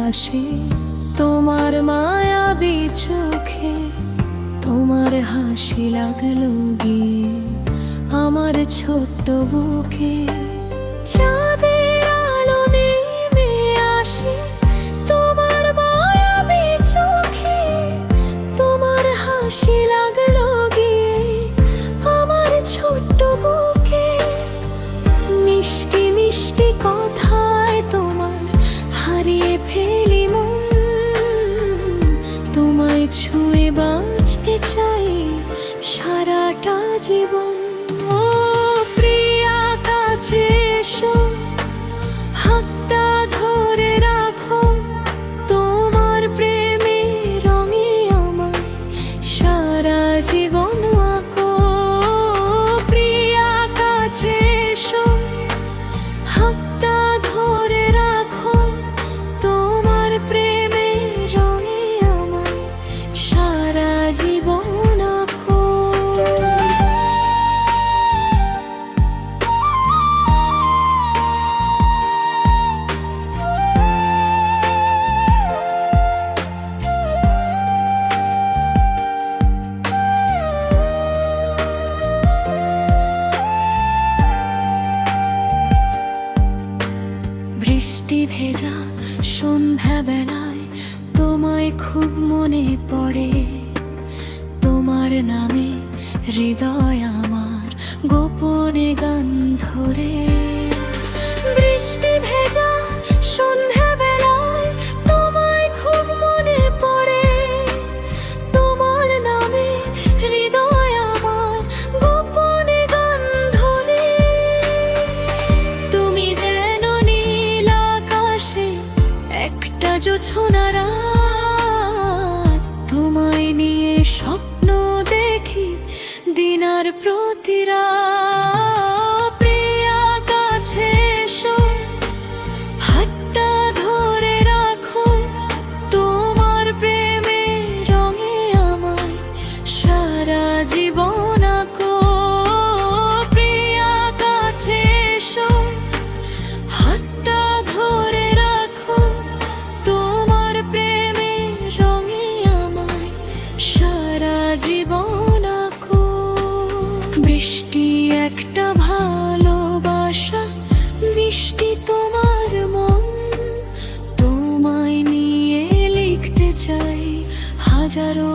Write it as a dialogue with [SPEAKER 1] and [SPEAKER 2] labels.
[SPEAKER 1] ভাসে তোমার মায়াবী চোখে। তোমার হাসি লাগলো গিয়ে আমার ছোট্ট বুকে। চাঁদের আলো নেমে আসে তোমার মায়াবী চোখে। তোমার হাসি লাগলো গিয়ে আমার ছোট্ট বুকে। মিষ্টি মিষ্টি কথায় তোমার হারিয়ে ফেলি মন। তোমায় ছুঁয়ে বাঁচতে চাই সারাটা জীবন। ও প্রিয়া কাছে এসো, হাতটা ধরে রাখো। তোমার প্রেমে রঙে আমায় সারা জীবন আঁকো। প্রিয়া কাছে এসো, হাতটা ধরে রাখো। তোমার প্রেমে রঙে আমায় সারা জীবন আঁকো। বৃষ্টি ভেজা সন্ধ্যাবেলায় তোমায় খুব মনে পড়ে। তোমার নামে হৃদয় আমার গোপনে গান ধরে। বৃষ্টি ভেজা সন্ধ্যাবেলায় তোমায় খুব মনে পড়ে। তোমার নামে হৃদয় আমার গোপনে গান ধরে। তুমি যেন নীল আকাশে একটা জোছনা রাত। তোমায় নিয়ে স্বপ্ন দেখি দিন আর প্রতি রাত। প্রিয়া কাছে এসো, হাতটা ধরে রাখো। তোমার প্রেমে রঙে আমায় সারা জীবন আঁকো। প্রিয়া কাছে এসো, হাতটা ধরে রাখো। তোমার প্রেমে রঙে আমায় সারা জীবন আঁকো। বৃষ্টি একটা ভালোবাসা, মিষ্টি তোমার মন। তোমায় নিয়ে লিখতে চাই হাজারো